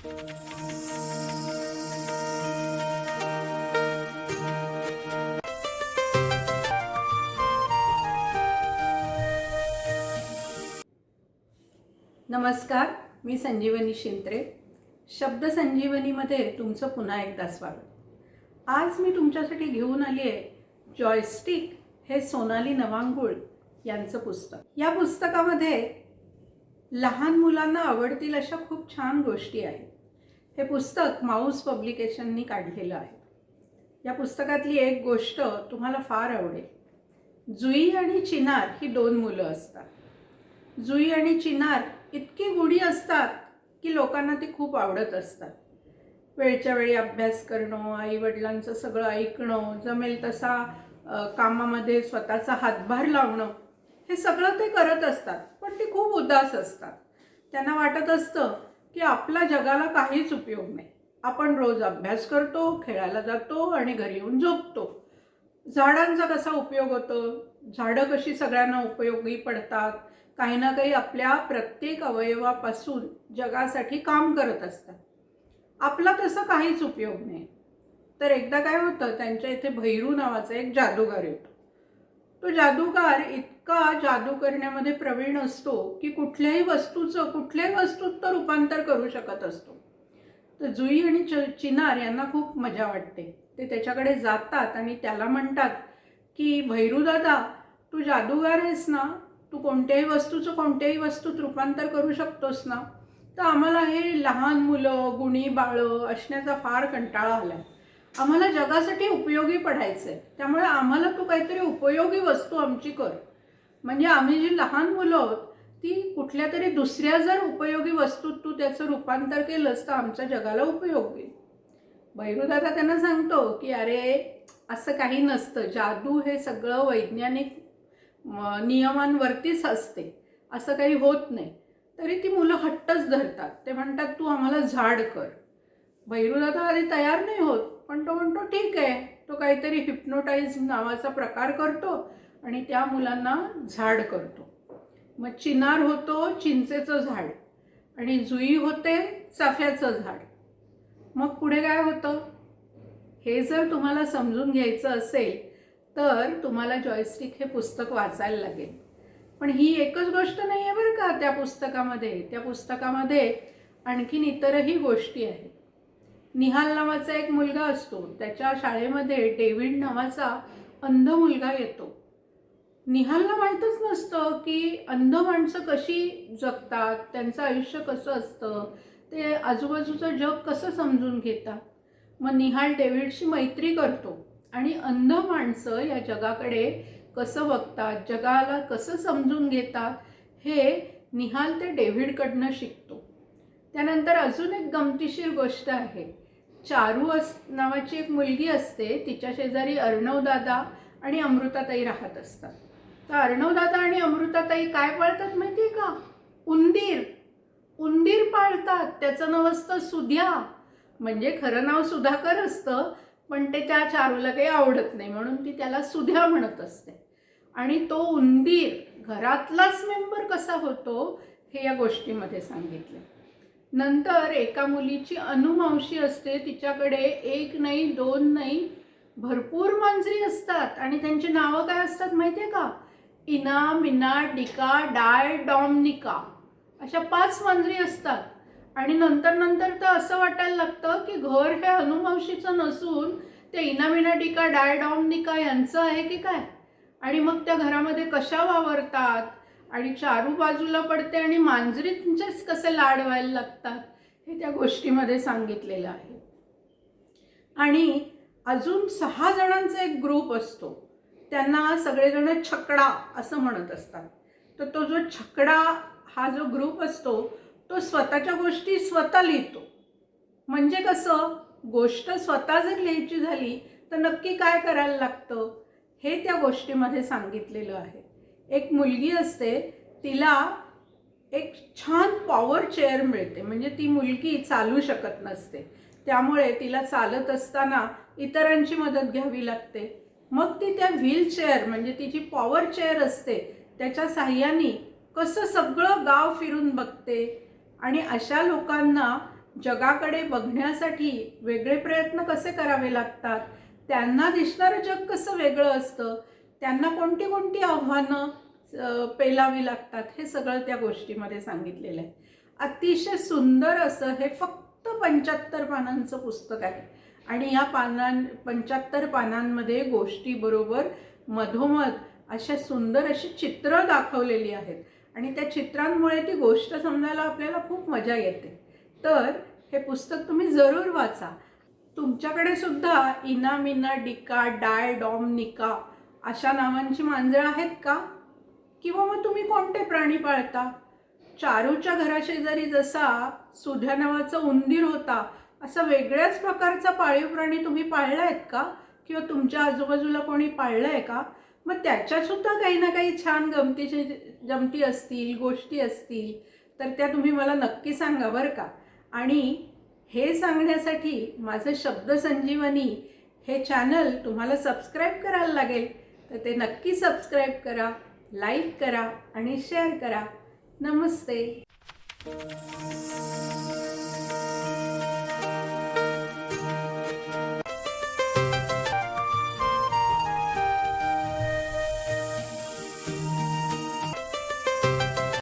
नमस्कार, मी संजीवनी शिंत्रे. शब्द संजीवनीमध्ये तुमचं पुन्हा एकदा स्वागत. आज मी तुमच्यासाठी घेऊन आली आहे जॉयस्टिक हे सोनाली नवांगुळ यांचं पुस्तक. या पुस्तकामध्ये लहान मुलांना आवडतील अशा खूप छान गोष्टी आहेत. हे पुस्तक माऊस पब्लिकेशननी काढलेलं आहे. या पुस्तकातली एक गोष्ट तुम्हाला फार आवडेल. जुई आणि चिनार ही दोन मुलं असतात. जुई आणि चिनार इतकी गुढी असतात की लोकांना ती खूप आवडत असतात. वेळच्या वेळी अभ्यास करणं, आईवडिलांचं सगळं ऐकणं, जमेल तसा कामामध्ये स्वतःचा हातभार लावणं, हे सगळं ते करत असतात. पण ते खूप उदास असतात. त्यांना वाटत असतं की आपला जगाला काहीच उपयोग नाही. आपण रोज अभ्यास करतो, खेळायला जातो आणि घरी येऊन झोपतो. झाडांचा कसा उपयोग होतो, झाडं कशी सगळ्यांना उपयोगी पडतात, काही ना काही आपल्या प्रत्येक अवयवापासून जगासाठी काम करत असतात. आपला तसा काहीच उपयोग नाही. तर एकदा काय होतं, त्यांच्या इथे भैरू नावाचा एक जादूगार येतो. तो जादूगार इतका जादू करण्यामध्ये प्रवीण असतो की कुठल्याही वस्तूत तो रूपांतर करू शकत असतो. तर जुई आणि चिनार यांना खूप मजा वाटते. ते त्याच्याकडे जातात आणि त्याला म्हणतात की भैरू दादा, तू जादूगार आहेस ना, तू कोणत्याही वस्तूत रूपांतर करू शकतोस ना, तर आम्हाला हे लहान मुलं, गुणी बाळं असण्याचा फार कंटाळा आला आहे. आम्हाला जगासाठी उपयोगी पडायचं आहे. त्यामुळे आम्हाला तू काहीतरी उपयोगी वस्तू आमची कर. म्हणजे आम्ही जी लहान मुलं आहोत ती कुठल्या तरी दुसऱ्या जर उपयोगी वस्तूत तू त्याचं रूपांतर केलंस तर आमच्या जगाला उपयोग होईल. भैरूदादा त्यांना सांगतो की अरे, असं काही नसतं. जादू हे सगळं वैज्ञानिक नियमांवरतीच असते. असं काही होत नाही. तरी ती मुलं हट्टच धरतात. ते म्हणतात तू आम्हाला झाड कर. भैरूदादा आधी तयार नाही होत, पण तो म्हणतो ठीक आहे. तो काहीतरी हिप्नोटाईज नावाचा प्रकार करतो आणि त्या मुलांना झाड करतो. मग चिनार होतो चिंचेचं झाड आणि जुई होते चाफ्याचं झाड. मग पुढे काय होतं हे जर तुम्हाला समजून घ्यायचं असेल तर तुम्हाला जॉयस्टिक हे पुस्तक वाचायला लागेल. पण ही एकच गोष्ट नाही आहे बरं का त्या पुस्तकामध्ये आणखीन इतरही गोष्टी आहेत. निहाल नावाचा एक मुलगा असतो. त्याच्या शाळेमध्ये डेव्हिड नावाचा अंध मुलगा येतो. निहालला माहीतच नसतं की अंध माणसं कशी जगतात, त्यांचं आयुष्य कसं असतं, ते आजूबाजूचं जग कसं समजून घेतात. मग निहाल डेव्हिडशी मैत्री करतो आणि अंध माणसं या जगाकडे कसं बघतात, जगाला कसं समजून घेतात, हे निहाल ते डेव्हिडकडनं शिकतो. त्यानंतर अजून एक गमतीशीर गोष्ट आहे. चारू नावाची एक मुलगी असते. तिच्या शेजारी अर्णवदादा आणि अमृताताई राहत असतात. तर अर्णवदादा आणि अमृताताई काय पाळतात माहिती आहे का? उंदीर पाळतात. त्याचं नाव असतं सुध्या. म्हणजे खरं नाव सुधाकर असतं, पण ते त्या चारूला काही आवडत नाही म्हणून ती त्याला सुध्या म्हणत असते. आणि तो उंदीर घरातलाच मेंबर कसा होतो हे या गोष्टीमध्ये सांगितले. नंतर एका मुलीची अनुमावशी असते. तिच्याकडे एक नाही, दोन नाही, भरपूर मांजरी असतात. आणि त्यांची नावं काय असतात माहिती आहे का? इना, मिना, डिका, डाय, डॉमनिका अशा 5 मांजरी असतात. आणि नंतर तर असं वाटायला लागतं की घर हे अनुमावशीचं नसून ते इनामिना डिका डाय डॉमनिका यांचं आहे की काय. आणि मग त्या घरामध्ये कशा वावरतात आणि चारू बाजूला पडते आणि मांजरींचेच कसे लाड व्हायला लागतात हे त्या गोष्टीमध्ये सांगितलेलं आहे. आणि अजून 6 जणांचा एक ग्रुप असतो. त्यांना सगळेजण छकडा असं म्हणत असतात. तर तो जो छकडा हा जो ग्रुप असतो तो स्वतःच्या गोष्टी स्वतः लिहितो. म्हणजे कसं, गोष्ट स्वतः जर लिहायची झाली तर नक्की काय करायला लागतं हे त्या गोष्टीमध्ये सांगितलेलं आहे. एक मुलगी असते, तिला एक छान पॉवर चेअर मिळते. म्हणजे ती मुलगी चालू शकत नसते, त्यामुळे तिला चालत असताना इतरांची मदत घ्यावी लागते. मग ती त्या व्हीलचेअर म्हणजे ती जी पॉवर चेअर असते त्याच्या साह्याने कसं सगळं गाव फिरून बघते. आणि अशा लोकांना जगाकडे बघण्यासाठी वेगळे प्रयत्न कसे करावे लागतात, त्यांना दिसणारं जग कसं वेगळं असतं, त्यांना कोणती कोणती आव्हानं पेलावी लागतात, हे सगळं त्या गोष्टीमध्ये सांगितलेलं आहे. अतिशय सुंदर असं हे फक्त 75 पानांचं पुस्तक आहे आणि या 75 पानांमध्ये गोष्टीबरोबर मधोमध अशा सुंदर अशी चित्र दाखवलेली आहेत आणि त्या चित्रांमुळे ती गोष्ट समजायला आपल्याला खूप मजा येते. तर हे पुस्तक तुम्ही जरूर वाचा. तुमच्याकडे सुद्धा इना, मीना, डिका, डाय, डॉम, निका अशा नावांची मांजरं आहेत का? किंवा मग तुम्ही कोणते प्राणी पाळता? चारूच्या घराशेजारी जसा सुध्या नावाचा उंदीर होता, असा वेगळ्याच प्रकारचा पाळीव प्राणी तुम्ही पाळला आहेत का? किंवा तुमच्या आजूबाजूला कोणी पाळलं आहे का? मग त्याच्यातसुद्धा काही ना काही छान जमती असतील, गोष्टी असतील तर त्या तुम्ही मला नक्की सांगा बरं का. आणि हे सांगण्यासाठी माझं शब्द संजीवनी हे चॅनल तुम्हाला सबस्क्राईब करायला लागेल. तर ते नक्की सबस्क्राईब करा, लाईक करा आणि शेअर करा. नमस्ते.